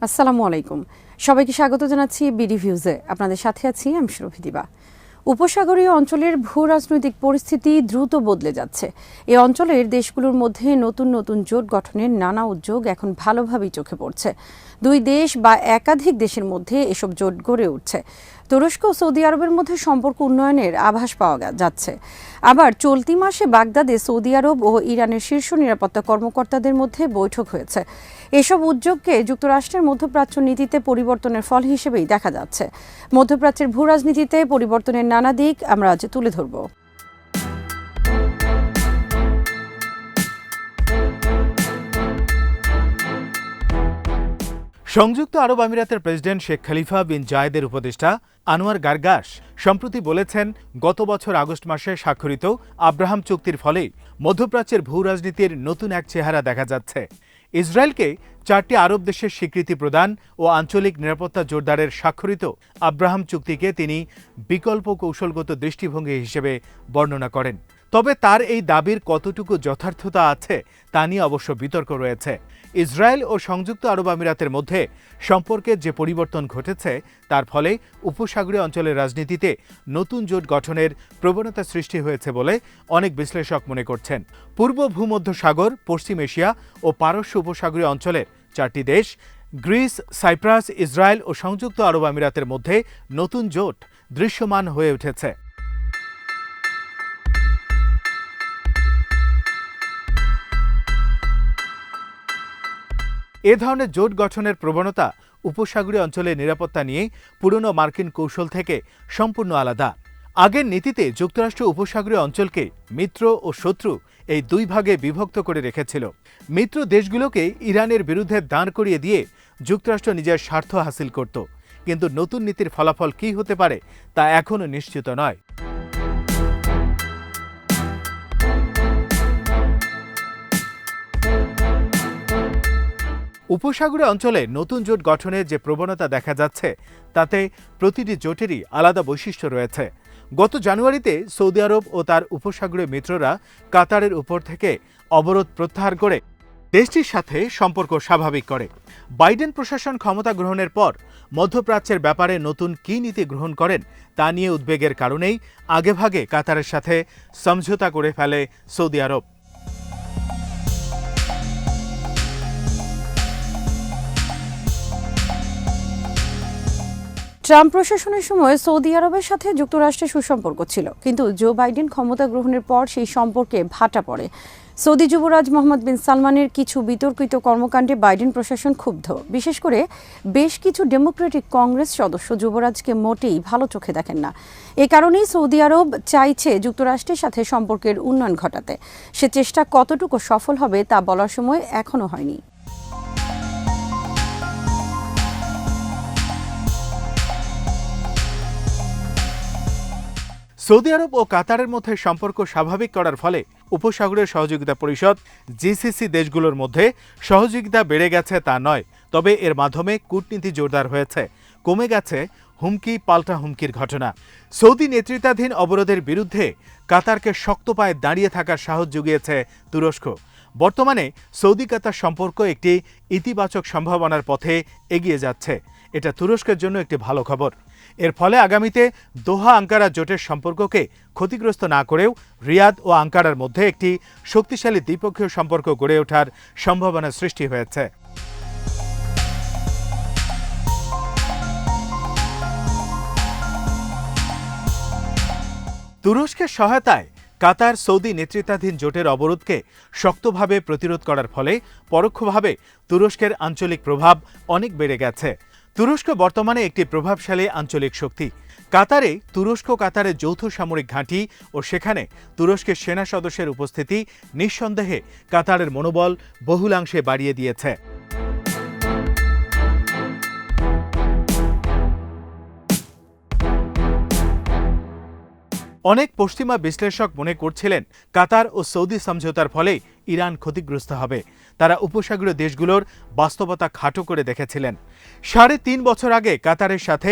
আসসালামু আলাইকুম। সবাইকে স্বাগত জানাচ্ছি বিডি ভিউজে। আপনাদের সাথে আছি আমি সুরভি দিবা। উপসাগরীয় অঞ্চলের ভূ রাজনৈতিক পরিস্থিতি দ্রুত বদলে যাচ্ছে। এই অঞ্চলের দেশগুলোর মধ্যে নতুন নতুন জোট গঠনের নানা উদ্যোগ এখন ভালোভাবেই চোখে পড়ছে। দুই দেশ বা একাধিক দেশের মধ্যে এসব জোট গড়ে উঠছে। তুরস্ক ও সৌদি আরবের মধ্যে সম্পর্ক উন্নয়নের আভাস পাওয়া যাচ্ছে। আবার চলতি মাসে বাগদাদে সৌদি আরব ও ইরানের শীর্ষ নিরাপত্তা কর্মকর্তাদের মধ্যে বৈঠক হয়েছে। এসব উদ্যোগকে যুক্তরাষ্ট্রের মধ্যপ্রাচ্য নীতিতে পরিবর্তনের ফল হিসেবেই দেখা যাচ্ছে। মধ্যপ্রাচ্যের ভূ রাজনীতিতে পরিবর্তনের নানা দিক আমরা আজ তুলে ধরব। সংযুক্ত আরব আমিরাতের প্রেসিডেন্ট শেখ খলিফা বিন জায়েদের উপদেষ্টা আনোয়ার গারগাশ সম্প্রতি বলেছেন, গত বছর আগস্ট মাসে স্বাক্ষরিত আব্রাহাম চুক্তির ফলে মধ্যপ্রাচ্যের ভূ রাজনীতির নতুন এক চেহারা দেখা যাচ্ছে। ইসরায়েলকে 4টি আরব দেশের স্বীকৃতি প্রদান ও আঞ্চলিক নিরাপত্তা জোরদারের স্বাক্ষরিত আব্রাহাম চুক্তিকে তিনি বিকল্প কৌশলগত দৃষ্টিভঙ্গি হিসেবে বর্ণনা করেন। তবে তার এই দাবির কতটুকু যথার্থতা আছে তা নিয়ে অবশ্য বিতর্ক রয়েছে। ইসরায়েল ও সংযুক্ত আরব আমিরাতের মধ্যে সম্পর্কের যে পরিবর্তন ঘটেছে তার ফলে উপসাগরীয় অঞ্চলের রাজনীতিতে নতুন জোট গঠনের প্রবণতা সৃষ্টি হয়েছে বলে অনেক বিশ্লেষক মনে করছেন। পূর্ব ভূমধ্যসাগর, পশ্চিম এশিয়া ও পারস্য উপসাগরীয় অঞ্চলের 4টি দেশ গ্রিস, সাইপ্রাস, ইসরায়েল ও সংযুক্ত আরব আমিরাতের মধ্যে নতুন জোট দৃশ্যমান হয়ে উঠেছে। এ ধরনের জোট গঠনের প্রবণতা উপসাগরীয় অঞ্চলের নিরাপত্তা নিয়ে পুরনো মার্কিন কৌশল থেকে সম্পূর্ণ আলাদা। আগের নীতিতে যুক্তরাষ্ট্র উপসাগরীয় অঞ্চলকে মিত্র ও শত্রু এই দুই ভাগে বিভক্ত করে রেখেছিল। মিত্র দেশগুলোকে ইরানের বিরুদ্ধে দাঁড় করিয়ে দিয়ে যুক্তরাষ্ট্র নিজের স্বার্থ হাসিল করত। কিন্তু নতুন নীতির ফলাফল কী হতে পারে তা এখনও নিশ্চিত নয়। উপসাগরীয় অঞ্চলে নতুন জোট গঠনের যে প্রবণতা দেখা যাচ্ছে তাতে প্রতিটি জোটেরই আলাদা বৈশিষ্ট্য রয়েছে। গত জানুয়ারিতে সৌদি আরব ও তার উপসাগরীয় মিত্ররা কাতারের উপর থেকে অবরোধ প্রত্যাহার করে দেশটির সাথে সম্পর্ক স্বাভাবিক করে। বাইডেন প্রশাসন ক্ষমতা গ্রহণের পর মধ্যপ্রাচ্যের ব্যাপারে নতুন কী নীতি গ্রহণ করেন তা নিয়ে উদ্বেগের কারণেই আগেভাগে কাতারের সাথে সমঝোতা করে ফেলে সৌদি আরব। ট্রাম্প প্রশাসনের সময় সৌদি আরবের সাথে যুক্তরাষ্ট্রের সুসম্পর্ক ছিল, কিন্তু জো বাইডেন ক্ষমতা গ্রহণের পর সেই সম্পর্কে ভাটা পড়ে। সৌদি যুবরাজ মোহাম্মদ বিন সালমানের কিছু বিতর্কিত কর্মকাণ্ডে বাইডেন প্রশাসন ক্ষুব্ধ। বিশেষ করে বেশ কিছু ডেমোক্রেটিক কংগ্রেস সদস্য যুবরাজকে মোটেই ভালো চোখে দেখেন না। এ কারণেই সৌদি আরব চাইছে যুক্তরাষ্ট্রের সাথে সম্পর্কের উন্নয়ন ঘটাতে। সে চেষ্টা কতটুকু সফল হবে তা বলার সময় এখনো হয়নি। সৌদি আরব ও কাতারের মধ্যে সম্পর্ক স্বাভাবিক করার ফলে উপসাগরীয় সহযোগিতা পরিষদ জিসিসি দেশগুলোর মধ্যে সহযোগিতা বেড়ে গেছে তা নয়, তবে এর মাধ্যমে কূটনীতি জোরদার হয়েছে, কমে গেছে হুমকি পাল্টা হুমকির ঘটনা। সৌদি নেতৃত্বাধীন অবরোধের বিরুদ্ধে কাতারকে শক্ত পায়ে দাঁড়িয়ে থাকার সাহস জুগিয়েছে তুরস্ক। বর্তমানে সৌদি কাতার সম্পর্ক একটি ইতিবাচক সম্ভাবনার পথে এগিয়ে যাচ্ছে। এটা তুরস্কের জন্য একটি ভালো খবর। এর ফলে আগামীতে দোহা আঙ্কারা জোটের সম্পর্ককে ক্ষতিগ্রস্ত না করেও রিয়াদ ও আঙ্কারার মধ্যে একটি শক্তিশালী দ্বিপক্ষীয় সম্পর্ক গড়ে ওঠার সম্ভাবনা সৃষ্টি হয়েছে। তুরস্কের সহায়তায় কাতার সৌদি নেতৃত্বাধীন জোটের অবরোধকে শক্তভাবে প্রতিরোধ করার ফলে পরোক্ষভাবে তুরস্কের আঞ্চলিক প্রভাব অনেক বেড়ে গেছে। তুরস্ক বর্তমানে একটি প্রভাবশালী আঞ্চলিক শক্তি। কাতারে তুরস্ক কাতারের যৌথ সামরিক ঘাঁটি ও সেখানে তুরস্কের সেনা সদস্যের উপস্থিতি নিঃসন্দেহে কাতারের মনোবল বহুলাংশে বাড়িয়ে দিয়েছে। অনেক পশ্চিমা বিশ্লেষক মনে করছিলেন কাতার ও সৌদি সমঝোতার ফলে ইরান ক্ষতিগ্রস্ত হবে। তারা উপসাগরীয় দেশগুলোর বাস্তবতা খাটো করে দেখেছিলেন। 3.5 বছর আগে কাতারের সাথে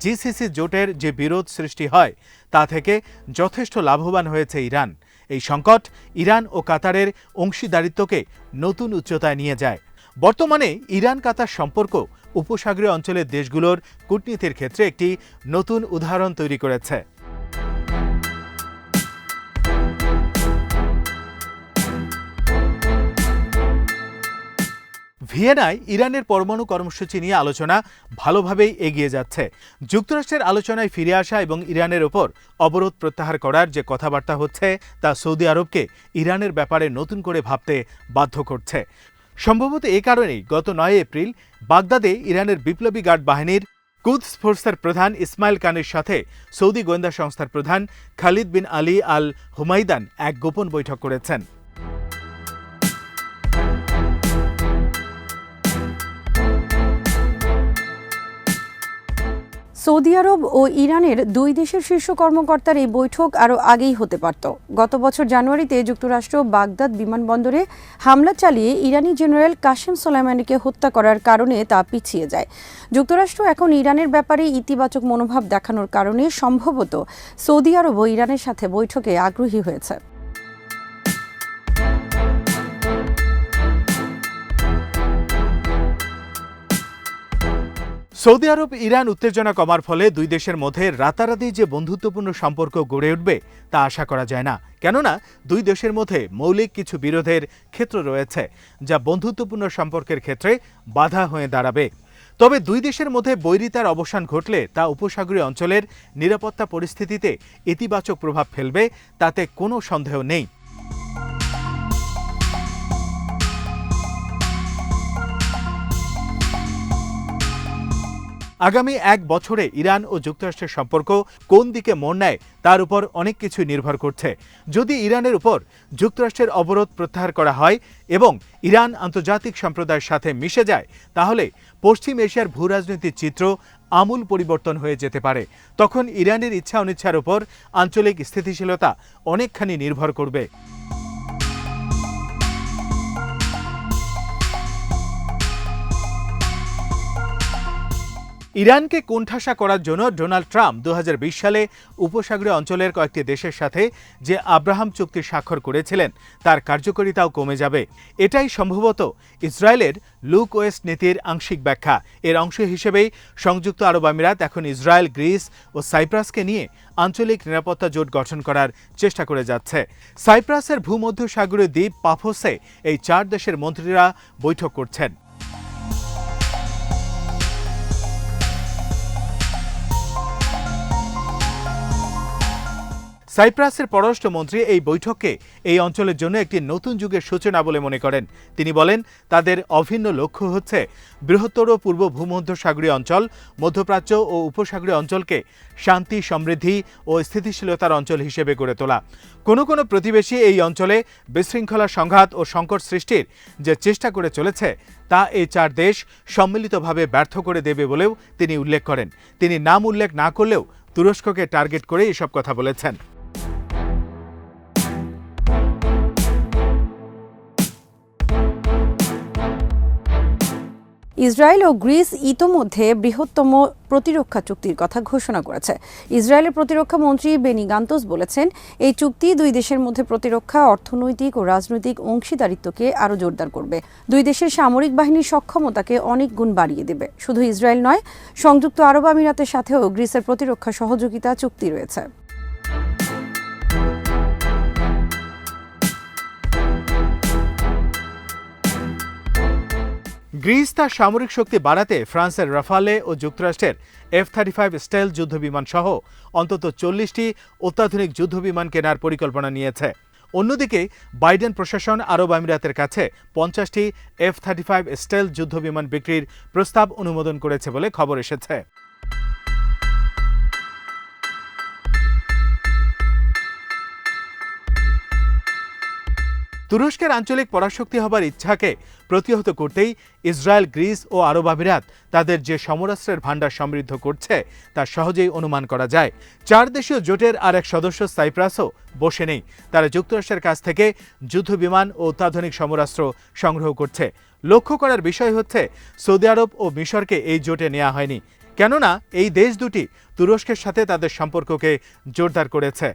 জিসিসি জোটের যে বিরোধ সৃষ্টি হয় তা থেকে যথেষ্ট লাভবান হয়েছে ইরান। এই সংকট ইরান ও কাতারের অংশীদারিত্বকে নতুন উচ্চতায় নিয়ে যায়। বর্তমানে ইরান কাতার সম্পর্ক উপসাগরীয় অঞ্চলের দেশগুলোর কূটনীতির ক্ষেত্রে একটি নতুন উদাহরণ তৈরি করেছে। ভিয়েনায় ইরানের পরমাণু কর্মসূচি নিয়ে আলোচনা ভালোভাবেই এগিয়ে যাচ্ছে। যুক্তরাষ্ট্রের আলোচনায় ফিরে আসা এবং ইরানের ওপর অবরোধ প্রত্যাহার করার যে কথাবার্তা হচ্ছে তা সৌদি আরবকে ইরানের ব্যাপারে নতুন করে ভাবতে বাধ্য করছে। সম্ভবত এ কারণেই গত 9 এপ্রিল বাগদাদে ইরানের বিপ্লবী গার্ড বাহিনীর কুদস ফোর্সের প্রধান ইসমাইল খানের সাথে সৌদি গোয়েন্দা সংস্থার প্রধান খালিদ বিন আলী আল হুমাইদান এক গোপন বৈঠক করেছেন। সৌদি আরব ও ইরানের দুই দেশের শীর্ষ কর্মকর্তার এই বৈঠক আরও আগেই হতে পারত। গত বছর জানুয়ারিতে যুক্তরাষ্ট্র বাগদাদ বিমানবন্দরে হামলা চালিয়ে ইরানি জেনারেল কাসেম সোলাইমানিকে হত্যা করার কারণে তা পিছিয়ে যায়। যুক্তরাষ্ট্র এখন ইরানের ব্যাপারে ইতিবাচক মনোভাব দেখানোর কারণে সম্ভবত সৌদি আরব ও ইরানের সাথে বৈঠকে আগ্রহী হয়েছে। সৌদি আরব ইরান উত্তেজনা কমার ফলে দুই দেশের মধ্যে রাতারাতি যে বন্ধুত্বপূর্ণ সম্পর্ক গড়ে উঠবে তা আশা করা যায় না, কেননা দুই দেশের মধ্যে মৌলিক কিছু বিরোধের ক্ষেত্র রয়েছে যা বন্ধুত্বপূর্ণ সম্পর্কের ক্ষেত্রে বাধা হয়ে দাঁড়াবে। তবে দুই দেশের মধ্যে বৈরিতার অবসান ঘটলে তা উপসাগরীয় অঞ্চলের নিরাপত্তা পরিস্থিতিতে ইতিবাচক প্রভাব ফেলবে, তাতে কোনো সন্দেহ নেই। আগামী 1 বছরে ইরান ও যুক্তরাষ্ট্রের সম্পর্ক কোন দিকে মোড় নেয় তার উপর অনেক কিছু নির্ভর করছে। যদি ইরানের উপর যুক্তরাষ্ট্রের অবরোধ প্রত্যাহার করা হয় এবং ইরান আন্তর্জাতিক সম্প্রদায়ের সাথে মিশে যায়, তাহলে পশ্চিম এশিয়ার ভূরাজনৈতিক চিত্র আমূল পরিবর্তন হয়ে যেতে পারে। তখন ইরানের ইচ্ছা অনিচ্ছার উপর আঞ্চলিক স্থিতিশীলতা অনেকখানি নির্ভর করবে। ইরানকে কোণঠাসা করার জন্য ডোনাল্ড ট্রাম্প 2020 সালে উপসাগরীয় অঞ্চলের কয়েকটি দেশের সাথে যে আব্রাহাম চুক্তি স্বাক্ষর করেছিলেন তার কার্যকারিতাও কমে যাবে। এটাই সম্ভবত ইসরায়েলের লুক ওয়েস্ট নীতির আংশিক ব্যাখ্যা। এর অংশ হিসেবেই সংযুক্ত আরব আমিরাত এখন ইসরায়েল, গ্রিস ও সাইপ্রাসকে নিয়ে আঞ্চলিক নিরাপত্তা জোট গঠন করার চেষ্টা করে যাচ্ছে। সাইপ্রাসের ভূমধ্যসাগরীয় দ্বীপ পাফোসে এই 4 দেশের মন্ত্রীরা বৈঠক করছেন। সাইপ্রাসের পররাষ্ট্রমন্ত্রী এই বৈঠককে এই অঞ্চলের জন্য একটি নতুন যুগের সূচনা বলে মনে করেন। তিনি বলেন, তাদের অভিন্ন লক্ষ্য হচ্ছে বৃহত্তর পূর্ব ভূমধ্যসাগরীয় অঞ্চল, মধ্যপ্রাচ্য ও উপসাগরীয় অঞ্চলকে শান্তি, সমৃদ্ধি ও স্থিতিশীলতার অঞ্চল হিসেবে গড়ে তোলা। কোনো প্রতিবেশী এই অঞ্চলে বিশৃঙ্খলা, সংঘাত ও সংকট সৃষ্টির যে চেষ্টা করে চলেছে তা এই 4 দেশ সম্মিলিতভাবে ব্যর্থ করে দেবে বলেও তিনি উল্লেখ করেন। তিনি নাম উল্লেখ না করলেও তুরস্ককে টার্গেট করে এসব কথা বলেছেন। ইসরায়েল ও গ্রিস ইতোমধ্যে বৃহত্তম প্রতিরক্ষা চুক্তির কথা ঘোষণা করেছে। ইসরায়েলের প্রতিরক্ষা মন্ত্রী বেনি গান্তজ বলেছেন, এই চুক্তি দুই দেশের মধ্যে প্রতিরক্ষা, অর্থনৈতিক ও রাজনৈতিক অংশীদারিত্বকে আরও জোরদার করবে। দুই দেশের সামরিক বাহিনীর সক্ষমতাকে অনেক গুণ বাড়িয়ে দেবে। শুধু ইসরায়েল নয়, সংযুক্ত আরব আমিরাতের সাথেও গ্রিসের প্রতিরক্ষা সহযোগিতা চুক্তি রয়েছে। গ্রিস তার সামরিক শক্তি বাড়াতে ফ্রান্সের রাফালে ও যুক্তরাষ্ট্রের F-35 স্টাইল যুদ্ধবিমান সহ অন্তত 40টি অত্যাধুনিক যুদ্ধবিমান কেনার পরিকল্পনা নিয়েছে। অন্যদিকে বাইডেন প্রশাসন আরব আমিরাতের কাছে 50টি F-35 স্টাইল যুদ্ধবিমান বিক্রির প্রস্তাব অনুমোদন করেছে বলে খবর এসেছে। তুরস্কের আঞ্চলিক পরাশক্তি হবার ইচ্ছাকে প্রতিহত করতেই ইসরায়েল, গ্রিস ও আরব আমিরাত তাদের যে সমরাস্ত্রের ভাণ্ডার সমৃদ্ধ করছে তা সহজেই অনুমান করা যায়। 4 দেশীয় জোটের আর এক সদস্য সাইপ্রাসও বসে নেই। তারা যুক্তরাষ্ট্রের কাছ থেকে যুদ্ধবিমান ও অত্যাধুনিক সমরাস্ত্র সংগ্রহ করছে। লক্ষ্য করার বিষয় হচ্ছে, সৌদি আরব ও মিশরকে এই জোটে নেওয়া হয়নি, কেননা এই দেশ দুটি তুরস্কের সাথে তাদের সম্পর্ককে জোরদার করেছে।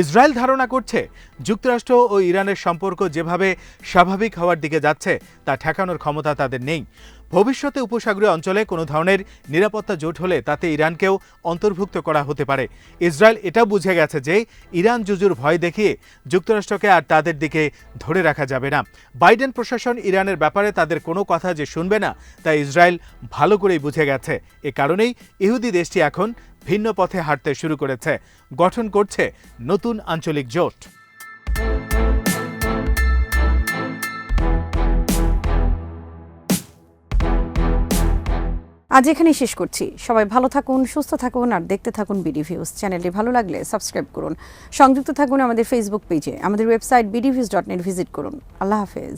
ইসরায়েল ধারণা করছে যুক্তরাষ্ট্র ও ইরানের সম্পর্ক যেভাবে স্বাভাবিক হওয়ার দিকে যাচ্ছে তা ঠেকানোর ক্ষমতা তাদের নেই। ভবিষ্যতে উপসাগরীয় অঞ্চলে কোনো ধরনের নিরাপত্তা জোট হলে তাতে ইরানকেও অন্তর্ভুক্ত করা হতে পারে। ইসরায়েল এটাও বুঝে গেছে যে ইরান জুজুর ভয় দেখিয়ে যুক্তরাষ্ট্রকে আর তাদের দিকে ধরে রাখা যাবে না। বাইডেন প্রশাসন ইরানের ব্যাপারে তাদের কোনো কথা যে শুনবে না তা ইসরায়েল ভালো করেই বুঝে গেছে। এ কারণেই ইহুদি দেশটি এখন ভিন্ন পথে হাঁটতে শুরু করেছে, গঠন করছে নতুন আঞ্চলিক জোট। আজ এখানেই শেষ করছি। সবাই ভালো থাকুন, সুস্থ থাকুন আর দেখতে থাকুন বিডিভিউজ। চ্যানেলটি ভালো লাগলে সাবস্ক্রাইব করুন, সংযুক্ত থাকুন আমাদের ফেসবুক পেজে, আমাদের ওয়েবসাইট bdviews.net ভিজিট করুন। আল্লাহ হাফেজ।